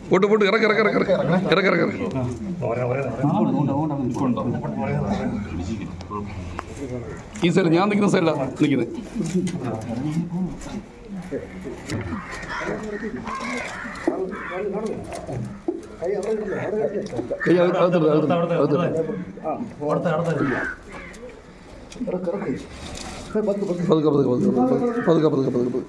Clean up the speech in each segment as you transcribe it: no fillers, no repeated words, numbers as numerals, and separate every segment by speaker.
Speaker 1: Pot pot ഇറക്കി ഇറക്കി ഇറക്കി ഇറക്കി ഇറക്കി ഇറക്കി ഈ സൈഡ് ഞാൻ നിൽക്കുന്ന സൈഡിലാണ് നിൽക്കുന്നത്. കൈ അകത്തിട്ട് പതുക്കെ പതുക്കെ പതുക്കെ പതുക്കെ പതുക്കെ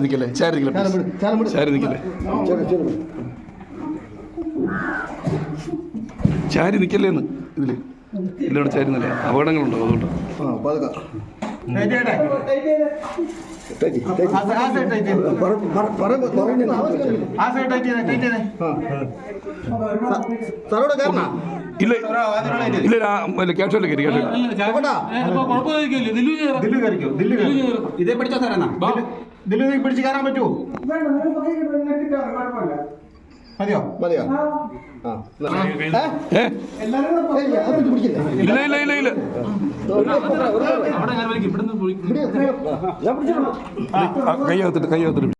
Speaker 1: നിൽക്കല്ലേ ചാരി നിൽക്കല്ലേ ചാരി നിൽക്കല്ലേന്ന് ഇതില് ഇല്ലോടെ ചാരി നില്ല അപകടങ്ങളുണ്ടോ അതുകൊണ്ട് ഇല്ല ഇല്ല ക്യാഷല്ലേ കയറി
Speaker 2: ഇതേ പിടിച്ചോ സാറേ ദില്ലു പിടിച്ച് കയറാൻ പറ്റുമോ? മതിയോ മതിയോ?
Speaker 1: ഇല്ല ഇല്ല ഇല്ല ഇല്ല കൈ അകത്തിട്ട്